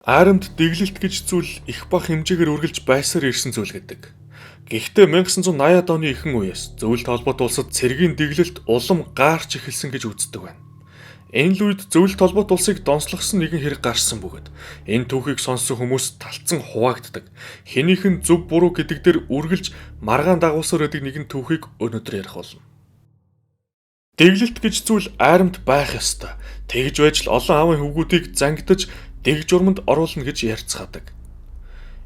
Аарамд дэглэлт гэж зүйл их бага хэмжээгээр үргэлж байсаар ирсэн зүйл гэдэг. Гэхдээ 1980-ад оны ихэнх үеэс зөвлөлт холбоот улсад цэргийн дэглэлт улам гаарч эхэлсэн гэж үздэг байна. Энэ л үед зөвлөлт холбоот улсыг донслогсон нэгэн хэрэг гарсан бөгөөд энэ түүхийг сонссон хүмүүс талцсан хуваагддаг. Хэнийх нь зөв буруу гэдэг дээр үргэлж маргаан дагуулсаар байдаг нэгэн түүхийг өнөөдөр ярих болно. Дэглэлт гэж зүйл аарамд байх ёстой. Тэгж байж л олон аавын хөвгүүдийг зангидаж дэг журманд оруулна гэж ярьцгаадаг.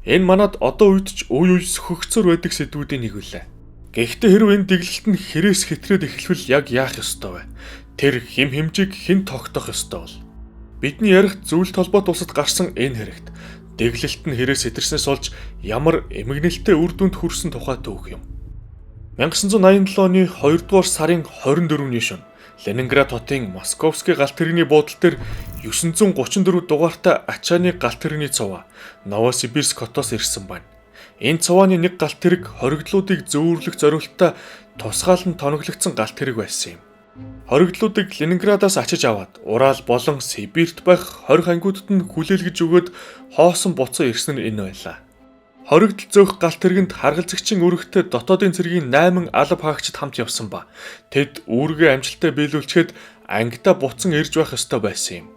Энэ манад одоо үед ч үе үе сөхөгцөр байдаг сэдвүүдийн нэг үлээ. Гэхдээ хэрвээ энэ дэглэлт нь хэрээс хэтрээд эхлэвэл яг яах ёстой вэ? Тэр хэм хэмжээг хэн тогтоох ёстой бол? Бидний ярих зөвлөлт холбоот улсад гарсан энэ хэрэгт дэглэлт нь хэрээс хэтэрснээс болж ямар эмгэнэлтэй үр дүнд хүрсэн тухай түүх юм. 1987 оны 2 дугаар сарын 24-ний шөнө Ленинград хотын Московский галт тэрэгний буудлын дээр 934 дугаартай ачааны галт тэрэгний цуваа Новосибирск хотоос ирсэн байна. Энэ цувааны нэг галт тэрэг хоригдлуудыг зөөвөрлөх зорилттой тусгаалan тоноглогдсон галт тэрэг байсан юм. Хоригдлуудыг Ленинградаас ачиж аваад Урал болон Сибирт байх хориг ангиудад нь хүлээлгэж өгөөд хоосон буцаа ирсэн нь энэ байлаа. Хоригдл зөөх галт тэргэнд харгалзагчийн өргөдтэй дотоодын цэргийн 8 алба хаагчид хамт явсан ба тэд үүргээ амжилттай биелүүлчихэд ангидаа буцан ирж байх ёстой байсан юм.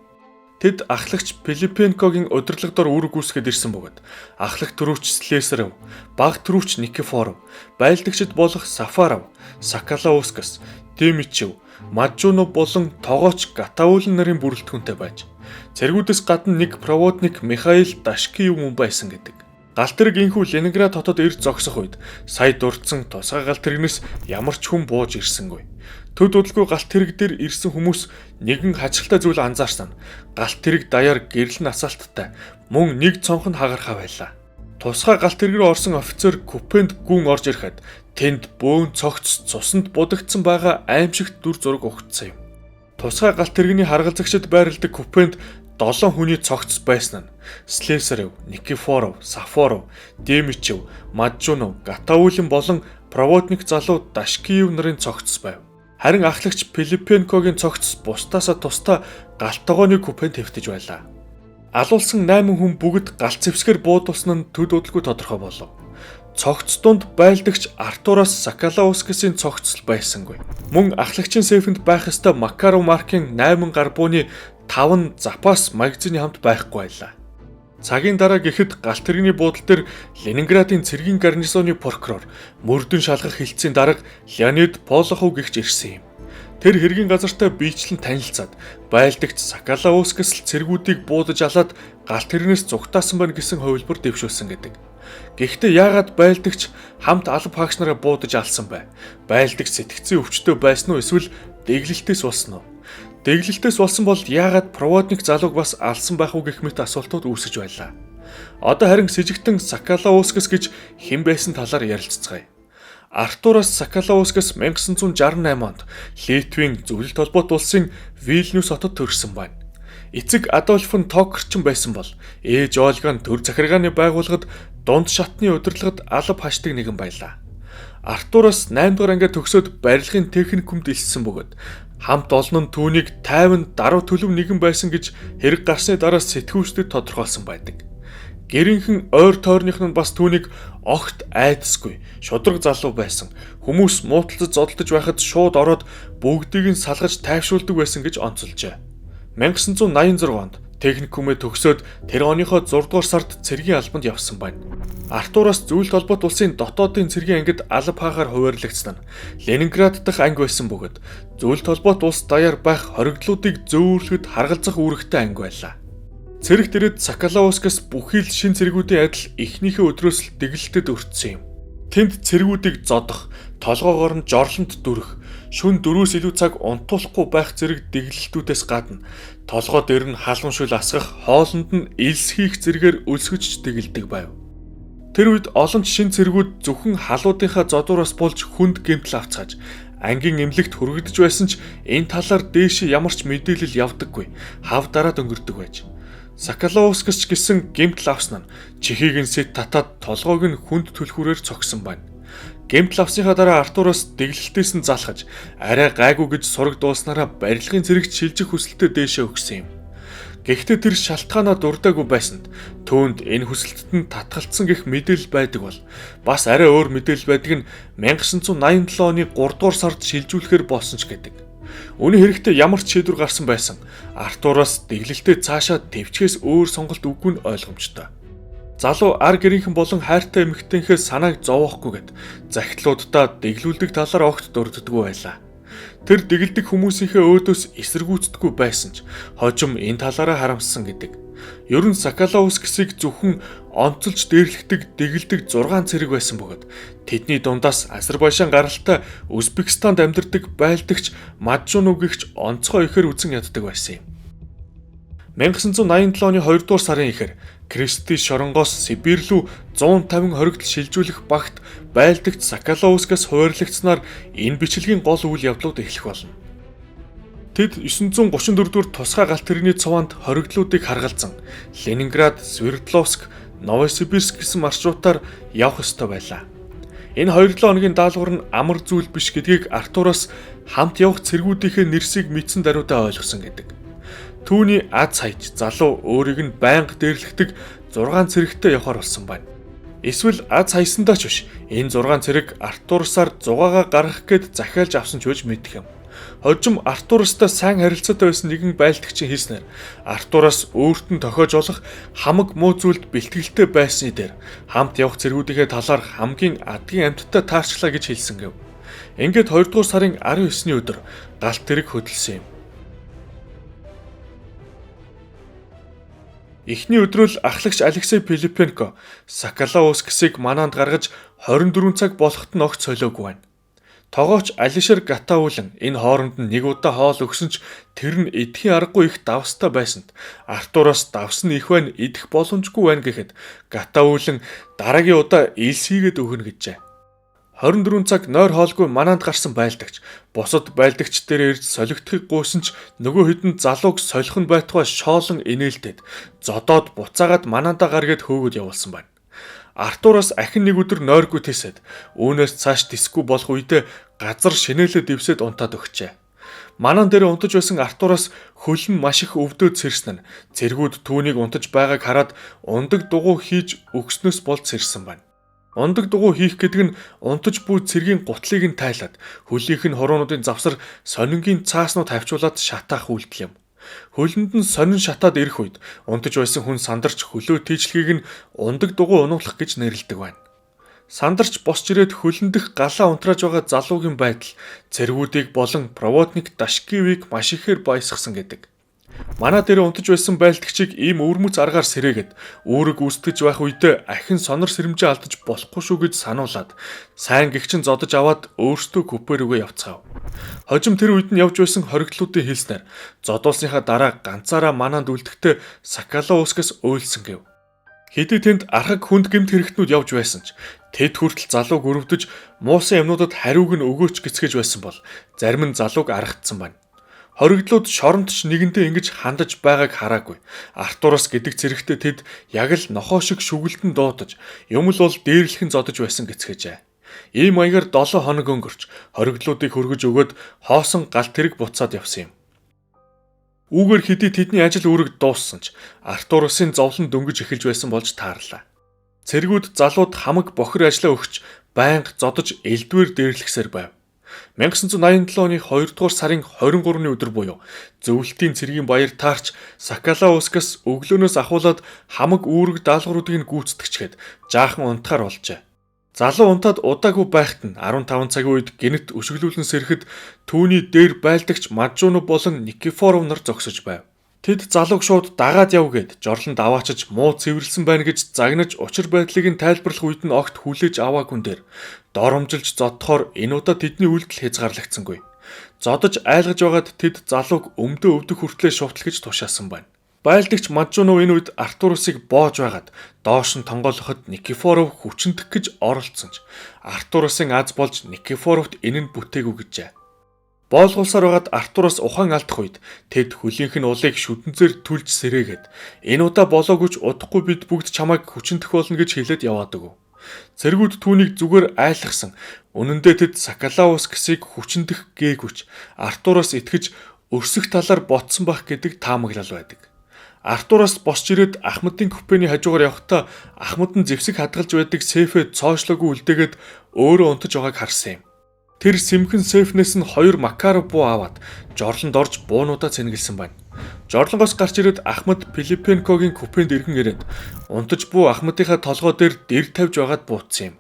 Тэд ахлагч Пилипенкогийн удирдлага дор үүрэг гүйцэтгэж ирсэн бөгөөд ахлагч төрөвч Слесарев, баг төрөвч Никифоров, байлдагчид болох Сафаров, Соколоускас, Демичев, Маджунов болон тогооч Гатаулин нарын бүрэлдэхүүнтэй байж цэргүүдээс гадна нэг проводник Михаил Дашкиев мөн байсан гэдэг. Галт тэрэг инхүү Ленинград хотод ирж зогсох үед сая дурдсан тусгай галт тэрэгнээс ямар ч хүн бууж ирсэнгүй. Төд удалгүй галт тэрэг дээр ирсэн хүмүүс нэгэн хачиртай зүйл анзаарсан. Галт тэрэг даяар гэрэл насаалттай мөн нэг цонх нь хагархаа байлаа. Тусгай галт тэрэг рүү орсон офицер купенд гүн орж ирэхэд тэнд бөөн цогц цусанд будагдсан байгаа аимшигт дүр зураг угтсан юм. Тусгай галт тэрэгний харгалзагчид байрладаг купенд 7 хүний цогц байсан нь Слесарев, Никифоров, Сафоров, Демичев, Маджунов, Гатаулин болон проводник залуу Дашкиев нарын цогц байв. Харин ахлагч Пилипенкогийн цогц бусдаасаа тусдаа галт тогооны купенд хэвтэж байлаа. Алуулсан 8 хүн бүгд галт зэвсгээр буудулсан нь төд удалгүй тодорхой болов. Цогц донд байлдагч Артураас Соколоускасын цогц байсангүй. Мөн ахлагчийн сейфэнд байх ёстой Макаров маркийн 8 гар бууны 5 запас магазины хамт байхгүй байлаа. Цагийн дараа гэхэд галт тэрэгний буудлын дээр Ленинградын цэргийн гарнизоны прокурор мөрдөн шалгах хилцээний дарга Леонид Болохов гэгч ирсэн юм. Тэр хэргийн газартай биечлэн танилцаад байлдагч Соколоускас л цэргүүдийг буудаж алаад галт тэрэгнээс зугтаасан байна гэсэн хувилбар дэвшүүлсэн гэдэг. Гэхдээ яагаад байлдагч хамт алба хаагч нараа буудаж алсан бэ? Байлдагч сэтгцийн өвчтөй байсан уу эсвэл дэглэлтээс болсон уу? Дэглэлтээс болсон бол яагаад проводник залууг бас алсан байх уу гэх мэт асуултууд үүсэж байлаа. Одоо харин сэжигтэн Соколоускас гэж хэн байсан талаар ярилццгаая. Артураас Соколоускас 1968 онд Литвийн зөвлөлт холбоот улсын Вильнюс хотод төрсөн байна. Эцэг Адольф нь токарчин байсан бол ээж Ольга нь төр захиргааны байгууллагад дунд шатны удирдлагад алба хашдаг нэгэн байлаа. Артураас 8 дугаар ангиа төгсөөд барилгын техникумд илсэн бөгөөд хамт олон нь түүнийг тайван даруй төлөв нэгэн байсан гэж хэрэг гарсны дараа сэтгүүлчдэд тодорхойлсон байдаг. Гэрийнхэн ойр тойрных нь бас түүнийг огт айдасгүй шудраг залуу байсан. Хүмүүс мууталцаж зодтолж байхад шууд ороод бүгдийг нь салгаж тайвшруулдаг байсан гэж онцолжээ. 1986 онд техникумээ төгсөөд тэр оныхоо 6 дугаар сард цэргийн албанд явсан байна. Артураас зөвлөлт холбоот улсын дотоодын цэргийн ангид алба хаагаар хуваарлагдсан нь Ленинград дахь анги байсан бөгөөд зөвлөлт холбоот улс даяар байх хоригдлуудыг зөөвөрлөхөд харгалзах үүрэгтэй анги байлаа. Цэрэгт ирээд Соколоускас бүхий л шин цэргүүдийн адил эхнийхээ өдрөөс л дэглэлтэд өртсөн юм. Тэнд цэргүүдийг зодох, толгоогоор нь жорлонт дүрэх, шөнө 4-өөс илүү цаг унтуулахгүй байх зэрэг дэглэлтүүдээс гадна толгой дээр нь халамшил асгах, хоолнд нь элс хийх зэргээр өлсгөж дэглэдэг байв. Тэр үед олон шин цэргүүд зөвхөн халуудынхаа зодуураас болж хүнд гэмтэл авцгааж ангийн эмнэлэгт хүргэгдэж байсан ч энэ талаар дээшээ ямар ч мэдээлэл явдаггүй, хав дараад өнгөрдөг байж. Соколоускас ч гэсэн гэмтэл авсан нь чихийг нь сэт татаад толгойг нь хүнд түлхүүрээр цогсон байна. Гэмтэл авсныхаа дараа Артураас дэглэлтээс нь залхаж арай гайгүй гэж сураг дууснараа барилгын цэрэгт шилжих хүсэлтэд дээшээ өгсөн юм. Гэхдээ тэр шалтгаанаа дурдаагүй байсанд түүнд энэ хүсэлтэд нь татгалцсан гэх мэдээлэл байдаг бол бас арай өөр мэдээлэл байдаг нь 1987 оны 3 дугаар сард шилжүүлэхээр болсон ч гэдэг. Үүний хэрэгтэй ямар ч шийдвэр гарсан байсан Артураас дэглэлтэд цаашаа төвчгээс өөр сонголт үгүй нь ойлгомжтой. Залуу ар гэрийнхэн болон хайртай эмэгтэйнхээс санааг зовоохгүйгээд захидлуудаа дэглүүлдэг талаар огт дурддаггүй байлаа. Тэр дэглэдэг хүмүүсийнхээ өөдөөс эсэргүүцдэггүй байсан ч хожим энэ талаараа харамссан гэдэг. Ер нь Соколовскисийг зөвхөн онцолж дээрлэгдэг дэглэдэг 6 цэрэг байсан бөгөөд тэдний дундаас Азербайджан гаралтай Узбекистанд амьдардаг байлдагч Маджунугигч онцгой ихээр үзэн яддаг байсан юм. 1987 оны 2 дугаар сарын ихэр Кристи шоронгоос Сибирь рүү 150 хоригдол шилжүүлэх багт байлдагч Соколовскис хуваарлагдсанаар энэ бичлэгийн гол үйл явдлууд эхлэх болно. Тэд 934 дугаар тусгай галт тэрэгний цуванд хоригдлуудыг харгалзан Ленинград, Свердловск, Новосибирск гэсэн маршрутаар явах ёстой байлаа. Энэ 2-7 хоногийн даалгавар нь амар зүйл биш гэдгийг Артураас хамт явах цэргүүдийнхээ нэрсийг мэдсэн даруйдаа ойлгосон гэдэг. Түүний аз хайж залуу өөрийг нь байнга дээрлэгдэг 6 цэрэгтэй явахаар болсон байна. Эсвэл аз хайсандаа ч биш энэ 6 цэрэг Артурсаар зугаагаа гаргах гээд захиалж авсан ч үж мэдэх юм. Хожим Артурстай сайн харилцаатай байсан нэгэн байлдагчийн хэлснээр Артураас өөрт нь тохиож болох хамаг муу зүйлд бэлтгэлтэй байсны дээр хамт явах цэргүүдийнхээ талаар хамгийн адгийн амьтдаа таарчлаа гэж хэлсэн гэв. Ингээд 2 дугаар сарын 19-ний өдөр галт тэрэг хөдөлсөн юм. Эхний өдрөөл ахлагч Алексей Пилипенко Соколовскисийг манаанд гаргаж 24 цаг болоход нь огт солиогүй байна. Тогооч Алишер Гатаулан энэ хооронд нь нэг удаа хоол өгсөн ч тэр нь эдхийн аргагүй их давстай байсанд Артураас давс нь их байна идэх боломжгүй байна гэхэд Гатаулан дараагийн удаа илс хийгээд өгнө гэжээ. 24 цаг нойр хоолгүй манаанд гарсан байлдагч бусад байлдагч дээр ирж солигдохыг гуйсан ч нөгөө хэдэн залууг солих нь байтугай шоолон инээлтэд зодоод буцаагаад манаандаа гаргээд хөөгд явуулсан байна. Артураас ахин нэг өдөр нойргүй тэсэд үүнээс цааш тисгүй болох үедээ газар шинэлээ дэвсэд унтаад өгчээ. Манаан дээр унтаж байсан Артураас хөл нь маш их өвдөөд сэрсэн нь цэргүүд түүнийг унтаж байгааг хараад ундаг дугуй хийж өгснөөс болж сэрсэн байна. Ундаг дугуй хийх гэдэг нь унтаж буй цэргийн гутлыг нь тайлаад хөлийнх нь хуруунуудын завсар сонингийн цааснууд хавчуулаад шатаах үйлдэл юм. Хөлөнд нь сонин шатаад ирэх үед унтаж байсан хүн сандарч хөлөө тийчлэгийг нь ундаг дугуй унуулах гэж нэрлэдэг байна. Сандарч босч ирээд хөлөндөх галаа унтрааж байгаа залуугийн байдал цэргүүдийг болон проводник Дашкивийг маш ихээр баясгасан гэдэг. Манай дээр унтаж байсан байлдагчийг ийм өвөрмөц аргаар сэрээгээд үүрэг үүсгэж байх үедээ ахин сонор сэрэмжээ алдаж болохгүй шүү гэж сануулад сайн гэгчин зодож аваад өөртөө купе рүүгээ явцгаав. Хожим тэр үед нь явж байсан хоригдлуудын хэлснээр зодуулсныхаа дараа ганцаараа манаанд үлдэхдээ Соколовскис уйлсан гэв. Хэдий тэнд архаг хүнд гэмт хэрэгтнүүд явж байсан ч тэд хүртэл залууг өрөвдөж муусан юмнуудад хариуг нь өгөөч гэцгэж байсан бол зарим нь залууг аргацсан байна. Хоригдлууд шоронтч нэгэндээ ингэж хандаж байгааг хараагүй. Артураас гэдэг зэрэгтээ тэд яг л нохоо шиг шүгэлтэн дуудаж, юм л бол дээрлэхэн зодож байсан гэцгээжээ. Ийм маягаар 7 хоног өнгөрч хоригдлуудыг хөргөж өгөөд хоосон галт тэрэг буцаад явсан юм. Үүгээр хэдий тэдний ажил үүрэг дууссан ч Артурасын зовлон дөнгөж эхэлж байсан болж таарлаа. Цэргүүд залууд хамаг бохир ажиллаа өгч байнга зодож элдвэр дээрлэхсээр байв. 1987 оны 2 дугаар сарын 23-ны өдөр буюу зөвлөлтийн цэргийн баяр таарч Соколовскис өглөөнөөс ахуулаад хамаг үүрэг даалгавруудыг нь гүйцэтгэжгээд жаахан унтахаар болжээ. Залуу унтаад удаагүй байхад нь 15 цагийн үед гэнэт өшөглүүлэн сэрэхэд түүний дээр байлдагч Маджунов болон Никифоров нар зогсож байв. Тэд залууг шууд дагаад яв гэд жорлонд аваачиж муу цэвэрлсэн байна гэж загнаж учир байдлыг нь тайлбарлах үед нь огт хүлээж аваагүй дээр доромжилж зодохоор энэ удаа тэдний үйлдэл хязгаарлагдсангүй. Зодож айлгаж байгаад тэд залууг өмдөө өвдөх хүртлээр шувтал гэж тушаасан байна. Байлдагч Маджунов энэ үед Артурусыг боож байгаад доош нь тонгоолоход Никифоров хүчнтэх гэж оролцсон ч Артурусын аз болж Никифоровт энэ нь бүтээгүй гэжээ. Боолгуулсаар байгаад Артураас ухаан алдах үед тэд хөлийнх нь улыг шүдэнцээр түлж сэрээгээд энэ удаа болоогүй ч удахгүй бид бүгд чамайг хүчнтэх болно гэж хэлээд яваад өгөв. Цэргүүд түүнийг зүгээр айлгсан. Үнэн дээр тэд Соколовскисийг хүчнтэх гээгүй ч Артураас итгэж өрсөх талаар ботсон байх гэдэг таамаглал байдаг. Артураас босч ирээд Ахмадын купений хажуугаар явхдаа Ахмад нь зэвсэг хадгалж байдаг сейфээ цоошлоогүй үлдээгээд өөрөө унтаж байгааг харсан юм. Тэр сэмхэн сейфнээс нь 2 Макаров буу аваад жорлонд орж буунуудаа цэнгэлсэн байна. Жорлонгоос гарч ирээд Ахмад Пилипенкогийн купенд иргэн ирээд унтаж буу Ахмадынхаа толгой дээр дэр тавьж байгаад буутсан юм.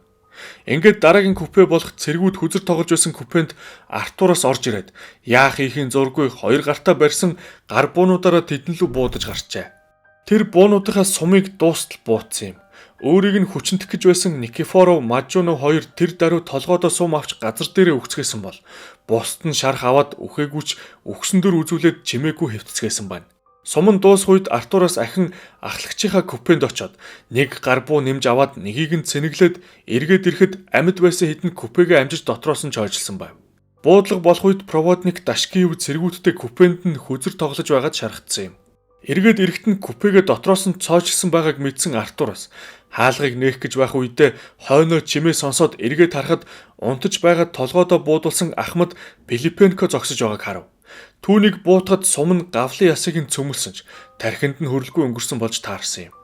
Ингээд дараагийн купе болох цэргүүд хүзэр тоглож байсан купенд Артураас орж ирээд яах ийхийн зургүй 2 гартаа барьсан гар буунуудаараа тэдэн лүү буудаж гарчээ. Тэр буунуудынхаа сумыг дуустал буутсан юм. Өөрийг нь хүчнтэх гэж байсан Никифоров, Мажунов хоёр тэр даруй толгойдоо сум авч газар дээрээ өгцгээсэн бол бусд нь шарх аваад үхээгүйч үхсэн дөр үзүүлээд чимээгүй хэвтцгээсэн байна. Сум нь дуусах үед Артураас ахин ахлагчийнхаа купенд очоод нэг гар буу нэмж аваад нэгийг нь цэнэглээд эргээд ирэхэд амьд байсан хэдэн купегээ амжиж дотроос нь чойжилсан байв. Буудлага болох үед проводник Дашкиев цэргүүдтэй купенд нь хүзэр тоглож байгаад шархагдсан юм. Эргээд ирэхэд нь купегээ дотроос нь цоojилсан байгааг мэдсэн Артураас хаалгыг нээх гэж байх үедээ хойноо чимээ сонсоод эргээд харахад унтаж байгаад толгойдоо буудулсан Ахмад Пилипенко зогсож байгааг харав. Түүнийг буутахад сум нь гавлын ясыг нь цөмөлсөнч тархинд нь хөрөлгүй өнгөрсөн болж таарсан юм.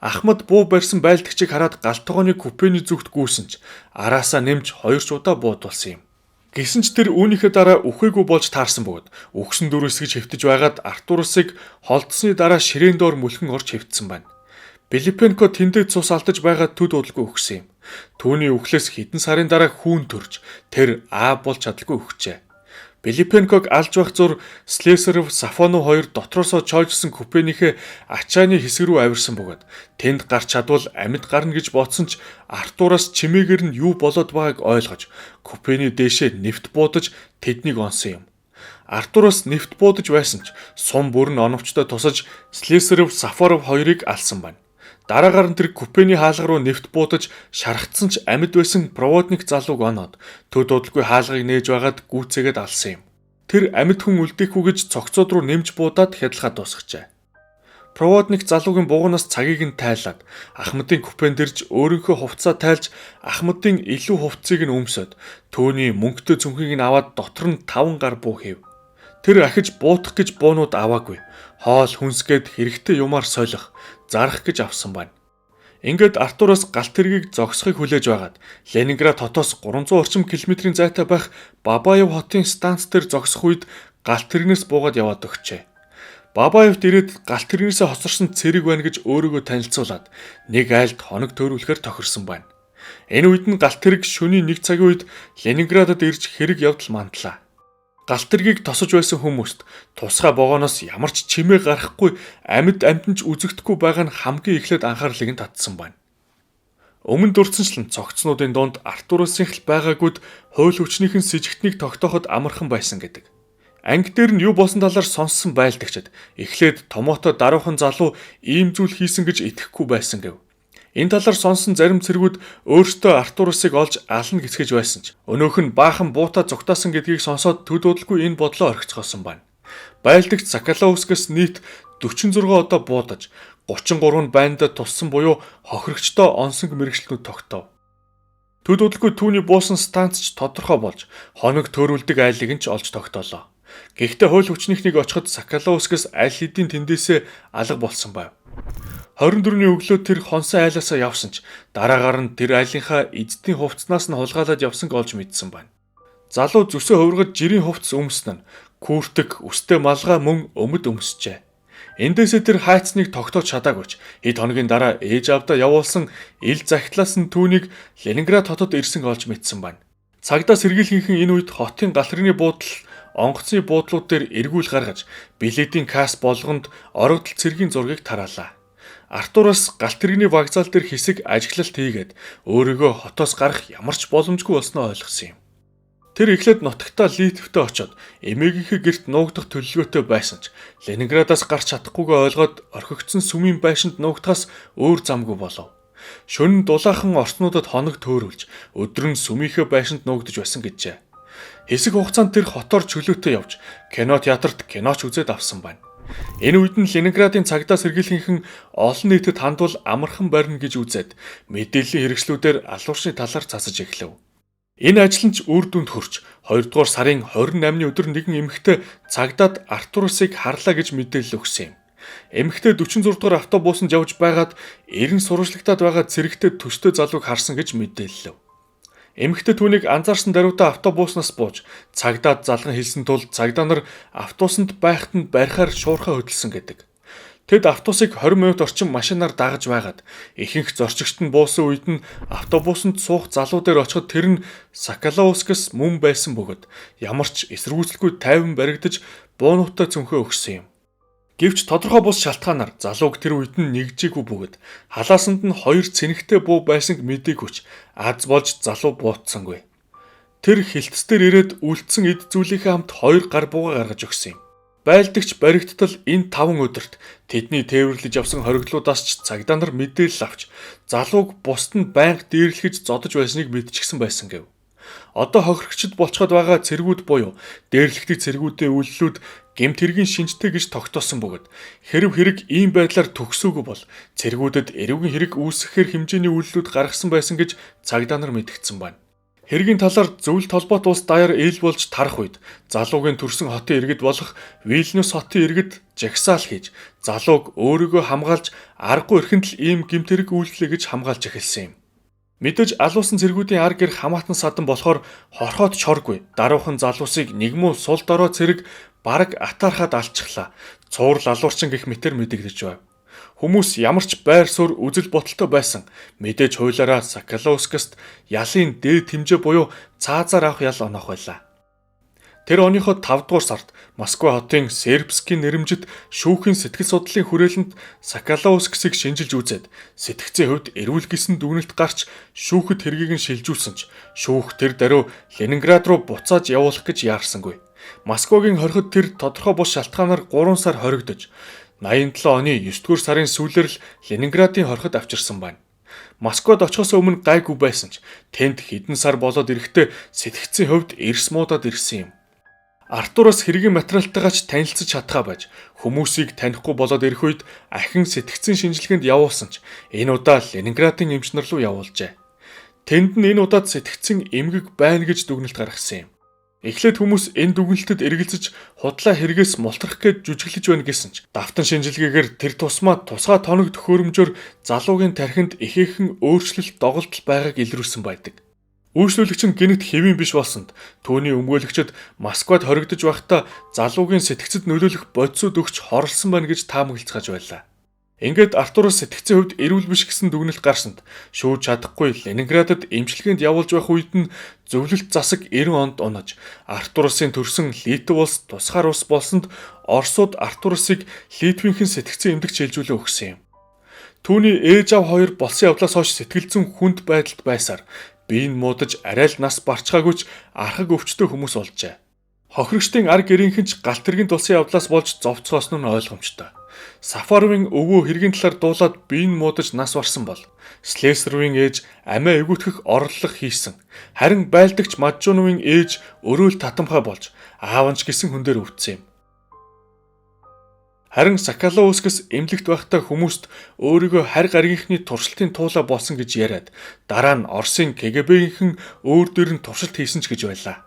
Ахмад буу барьсан байлдагчийг хараад галтгооны купений зүгт гүйсэнч араасаа нэмж 2 удаа буудулсан юм. Гэсэн ч тэр үүнийхээ дараа үхээгүй болж таарсан бөгөөд үхсэн дүрсгэж хэвтэж байгаад Артурасыг холдсны дараа ширээн доор мөлхөн орж хэвтсэн байна. Пилипенко тэндээ цус алдаж байгаа төд удалгүй өгсөн юм. Түүний үхлээс хэдэн сарын дараа хүүн төрж тэр болж чадалгүй өгчээ. Пилипенког алж байх зур Слесарев, Сафонов хоёр дотроосоо чойжсэн купенийхээ ачааны хэсэг рүү авирсан бөгөөд тэнд гарч чадвал амьд гарна гэж бодсон ч Артураас чимээгээр нь юу болоод байгааг ойлгож купений дээшээ нефт буудаж тэднийг онсон юм. Артураас нефт буудаж байсан ч сум бүр нь оновчтой тусаж Слесарев, Сафонов хоёрыг алсан байна. Дараагаар нь тэр купений хаалга руу нефт буудаж шархацсан ч амьд байсан проводник залууг оноод төд удалгүй хаалгыг нээж байгаад гүйцээгээд алсан юм. Тэр амьд хүн үлдээхгүй гэж цогцоод руу нэмж буудаад хядлахаа дуусгажээ. Проводник залуугийн бууганаас цагийг нь тайлаад Ахмадын купенд ирж өөрийнхөө хувцаа тайлж Ахмадын илүү хувцсыг нь өмсөд түүний мөнгөтэй цүнхийг нь аваад дотор нь 5 гар буу хийв. Тэр ахиж буутах гэж буунууд аваагүй. Хоол хүнсгээд хэрэгтэй юмар солих, зарах гэж авсан байна. Ингээд Артураас галт тэргийг зогсохыг хүлээж байгаад Ленинград хотоос 300 орчим километрийн зайтай байх Бабаев хотын станц дээр зогсох үед галт тэрнээс буугаад яваад өгчээ. Бабаевд ирээд галт тэрнээсээ хоцорсон цэрэг байна гэж өөрийгөө танилцуулаад нэг айлд хоног төөрүүлэхээр тохирсон байна. Энэ үед нь галт тэрэг шөнийн 1 цагийн үед Ленинградад ирж хэрэг явдал мандлаа. Галт тэргийг тосож байсан хүмүүст тусгай богоноос ямар ч чимээ гарахгүй амьд амтанч үзэгдэхгүй байгаа нь хамгийн эхлээд анхаарлыг нь татсан байна. Өмнө дурдсанчлан цогцнуудын дунд Артурасын хэл байгаагүйд хууль хүчнийхэн сэжигтнийг тогтооход амархан байсан гэдэг. Анги дээр нь юу болсон талаар сонссон байлдагчид эхлээд томоотой даруухан залуу ийм зүйл хийсэн гэж итгэхгүй байсан гэв. Энэ талаар сонсон зарим цэргүүд өөрсдөө Артурасыг олж ална гэсгэж байсан ч өнөөх нь баахан буутаа зүгтаасан гэдгийг сонсоод төд удалгүй энэ бодлоо орхицгоосон байна. Байлдагч Соколовскаас нийт 46 удаа буудаж 33 нь байндаа туссан буюу хохирогчдоо онсон мэргэжлүүд тогтов. Төд удалгүй түүний буусан станцч тодорхой болж хоног төөрүүлдэг айлыг нь ч олж тогтоолоо. Гэхдээ хууль хүчнийхнийг очиход Соколовскаас аль хэдийн тэндээсээ алга болсон байв. 24-ний өглөө тэр хонсон айлаасаа явсан ч дараагаар нь тэр айлынхаа эзэдийн хувцснаас нь хулгайлаад явсанг олж мэдсэн байна. Залуу зүсээ хувиргаж жирийн хувцс өмснө нь күүртэг өстэй малгай мөн өмд өмсчээ. Эндээсээ тэр хайцныг тогтоож чадаагүйч хэд хоногийн дараа ээж авдаа явуулсан ил захидлаас нь түүнийг Ленинград хотод ирсэн олж мэдсэн байна. Цагдаа сэргийлгийнхэн энэ үед хотын галтрын буудлал онгоцны буудлууд дээр эргүүл гаргаж билетийн касс болгонд орогдол цэргийн зургийг тараалаа. Артураас галт тэрэгний вокзал дээр хэсэг ажиглалт хийгээд өөрийгөө хотоос гарах ямар ч боломжгүй болсноо ойлгосон юм. Тэр эхлээд нутагтаа Литвтээ очоод эмээгийнхээ гэрт нуугдах төлөвлөгөөтэй байсан ч Ленинградаас гарч чадахгүйгээ ойлгоод орхигдсон сүмийн байшинд нуугдахаас өөр замгүй болов. Шөнө дулаахан орчнуудад хоног төөрүүлж өдөр нь сүмийнхээ байшинд нуугдж байсан гэжээ. Хэсэг хугацаанд тэр хотоор чөлөөтэй явж кино театрт киноч үзээд авсан байна. Энэ үед нь Ленинградын цагдаа сэргийлгийнхэн олон нийтэд хандвал амархан барина гэж үзээд мэдээллийн хэрэгслүүдээр алууршны талаар засаж эхлэв. Энэ ажил нь ч үр дүнд хүрч 2 дугаар сарын 28-ны өдөр нэгэн эмэгтэй цагдаад Артурасыг харлаа гэж мэдээлэл өгсөн юм. Эмэгтэй 46 дугаар автобусанд явж байгаад эрен сурвалжлагтаад байгаа цэрэгтэй төстэй залууг харсан гэж мэдээллэв. Эмэгтэй түүнийг анзаарсан даруйдаа автобуснаас бууж цагдаад залган хэлсэн тул цагдаа нар автобусанд байхад нь барихаар шуурхаа хөдөлсөн гэдэг. Тэд автобусыг 20 минут орчим машинаар дагаж байгаад ихэнх зорчигчд нь буусан үед нь автобусанд суух залуу дээр очиход тэр нь Соколовскс мөн байсан бөгөөд ямар ч эсэргүүцэлгүй тайван баригдаж буунуудтай цөнхөө өгсөн юм. Гэвч тодорхой бус шалтгаанаар залууг тэр үед нь нэгжээгүй бөгөөд халаасанд нь 2 цэнэгтэй буу байсанг мэдээгүйч аз болж залуу буутсангүй. Тэр хилтсдэр ирээд үлдсэн эд зүйлийнхээ хамт 2 гар бууга гаргаж өгсөн юм. Байлдагч баригдтал энэ 5 өдөрт тэдний тээвэрлэж явсан хоригдлуудаас ч цагдаа нар мэдээлэл авч залууг бусд нь байнга дээрлэхэж зодож байсныг мэдчихсэн байсан гэв. Одоо хохирогчд болцоход байгаа цэргүүд буюу дээрлэхдэг цэргүүдийн үйллүүд гэмт хэргийн шинжтэй гэж тогтоосон бөгөөд хэрэг ийм байдлаар төгсөөгүй бол цэргүүдэд эрүүгийн хэрэг үүсгэхээр хэмжээний үйллүүд гаргасан байсан гэж цагдаа нар мэдгдсэн байна. Хэргийн талаар зөвлөлт холбоот улс даяар ээлж болж тарах үед залуугийн төрсэн хотын иргэд болох Вильнюс хотын иргэд жагсаал хийж залууг өөрийгөө хамгаалж аргагүй эрхэнд л ийм гэмт хэрэг үйлчлэе гэж хамгаалж эхэлсэн юм. Мэдээж алуусан цэргүүдийн ар гэр хамаатан садан болохоор хорхоод чоргүй даруухан залуусыг нэгмүү сул дорой цэрэг бараг атаархаад алчглаа. Цуурл алуурчин гэх мэтэр мэдэгдэж байв. Хүмүүс ямар ч байр суурь үзэл бодолтой байсан мэдээж хуулаараа Соколовскст ялын дээд хэмжээ буюу цаазаар авах ял оноох байлаа. Тэр оныхоо 5 дугаар сард Москва хотын Сербскийн нэрэмжит шүүхийн сэтгэл судлалын хүрээлэнд Соколовсксыг шинжилж үзээд сэтгцийн хувьд эрүүл гэсэн дүгнэлт гарч шүүхэд хэргийг нь шилжүүлсэн ч шүүх тэр даруй Ленинград руу буцааж явуулах гэж яарсангүй. Москвагийн хорхид тэр тодорхой бус шалтгаанаар 3 сар хоригдож 87 оны 9 дугаар сарын сүүлээр л Ленинградын хорхид авчирсан байна. Москвад очихоос өмнө гайгүй байсан ч тэнд хэдэн сар болоод ирэхдээ сэтгцийн хувьд эрс муудаад ирсэн юм. Артураас хэргийн материалтайгаач танилцж чадхаа байж хүмүүсийг танихгүй болоод ирэх үед ахин сэтгцийн шинжилгээнд явуулсан ч энэ удаа Ленинградын эмчнэр рүү явуулжээ. Тэнд нь энэ удаад сэтгцийн эмгэг байна гэж дүгнэлт гаргасан юм. Эхлээд хүмүүс энэ дүгнэлтэд эргэлзэж худлаа хэрэгээс мултрах гэж жүжиглэж байна гэсэн ч давтан шинжилгээгээр тэр тусмаа тусгай тоног төхөөрөмжөөр залуугийн тархинд ихээхэн өөрчлөлт доголдол байгааг илрүүлсэн байдаг. Үйлчлүүлэгч нь гэнэт хэвийн биш болсонд түүний өмгөөлөгчд Москвад хоригдож байхдаа залуугийн сэтгцэд нөлөөлөх бодисууд өгч хорлсон байна гэж таамаглацгааж байлаа. Ингээд Артуроос сэтгцийн хувьд эрүүл биш гэсэн дүгнэлт гарсанд шүүж чадахгүй Ленинградад эмчилгээнд явуулж байх үед нь зөвлөлт засаг 90 онд унаж Артуросын төрсөн Литв улс тусгаар улс болсонд Оросууд Артуросыг Литвийнхэн сэтгцийн эмнэлэгт шилжүүлээ өгсөн юм. Түүний ээж аав хоёр болсон явдлаас хойш сэтгэл зүйн хүнд байдалд байсаар биеийн муудаж арай л нас барчхаагүйч архаг өвчтөй хүмүүс болжээ. Хохирогчдын ар гэрийнхэн ч галт тэргийн тулсан явдлаас болж зовцгоосон нь ойлгомжтой. Сафаровын өвөө хэргийн талаар дуулаад биеийн муудаж нас барсан бол Слесаровын ээж амиа эвгүйтгэх орлого хийсэн. Харин байлдагч Мажжуновын ээж өрөөл татамхай болж ааванч гэсэн хүн дээр өвдсөн юм. Харин Соколовскс эмнэлэгт байхдаа хүмүүст өөрийгөө харь гаригийнхны туршилтын туулаа болсон гэж яриад дараа нь Оросын КГБ-ийнхэн өөр дөр нь туршилт хийсэн ч гэж байлаа.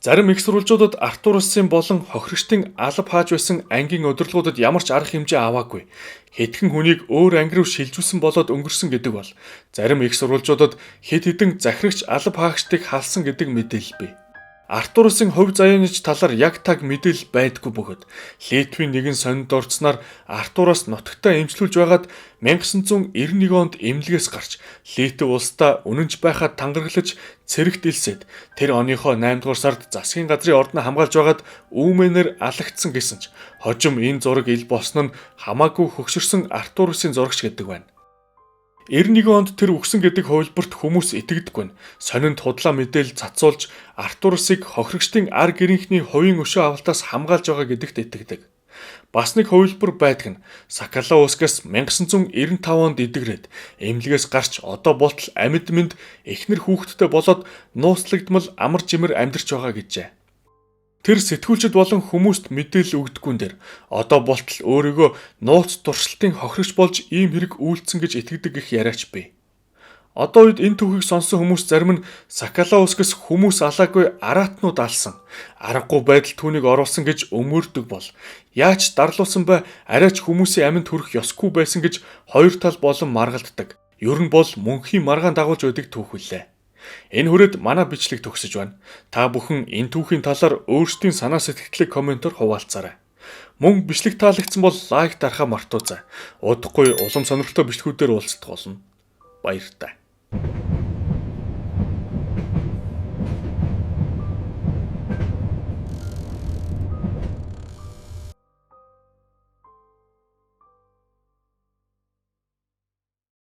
Зарим их сурвалжуудад Артуросын болон хохирогчдын алба хааж байсан ангийн удирдлагуудад ямар ч арга хэмжээ аваагүй. Хэдхэн хүнийг өөр анги руу шилжүүлсэн болоод өнгөрсөн гэдэг бол зарим их сурвалжуудад хэд хэдэн захирагч алба хаагчдыг халсан гэдэг мэдээлэл бий. Артуросын хувь заяаныч талаар яг таг мэдээлэл байдаггүй бөгөөд Литвийн нэгэн сонинд орцсноор Артуроос нутагтаа эмчлүүлж байгаад 1991 онд эмнэлгээс гарч Литв улсдаа үнэнч байхад тангараглаж цэрэгт илсээд тэр оныхоо 8 дугаар сард засгийн газрын ордноо хамгаалж байгаад үүмэнээр алагдсан гэсэн ч хожим энэ зураг ил болсон нь хамаагүй хөгшөрсөн Артуросын зурагч гэдэг байна. 91 онд тэр үгсэн гэдэг хувилбарт хүмүүс итгэдэггүй нь сонинд худлаа мэдээлэл цацуулж Артуросыг хохирогчдын ар гэрийнхний хувийн өшөө авалтаас хамгаалж байгаа гэдэгт итгэдэг. Бас нэг хувилбар байдаг нь Соколовскс 1995 онд идэгрээд эмнэлгээс гарч одоо болтол амьд мэнд эхнэр хүүхэдтэй болоод нууцлагдмал амар жимэр амьдарч байгаа гэжээ. Тэр сэтгүүлчд болон хүмүүст мэдээлэл өгдөггүй нээр одоо болтол өөрийгөө нууц туршилтын хохирогч болж ийм хэрэг үйлдсэн гэж итгэдэг их яриач бий. Одоо үед энэ түүхийг сонссон хүмүүс зарим нь Сакалаускас хүмүүс алаагүй араатнууд алсан, аргагүй байдал түүнийг оруулсан гэж өмөрдөг бол яаж дарлуулсан бай арайч хүмүүсийн аминд хүрэх ёсгүй байсан гэж хоёр тал болон маргалддаг. Ер нь бол мөнхийн маргаан дагуулж байдаг түүх үлээ. Энэ хүрээд манай бичлэг төгсөж байна. Та бүхэн энэ түүхийн талаар өөрсдийн санаа сэтгэлдлийг комментоор хуваалцаарай. Мөн бичлэг таалагдсан бол лайк дарахаа мартаоцай. Удахгүй улам сонирхолтой бичлэгүүдээр уулзах болно. Баяр та.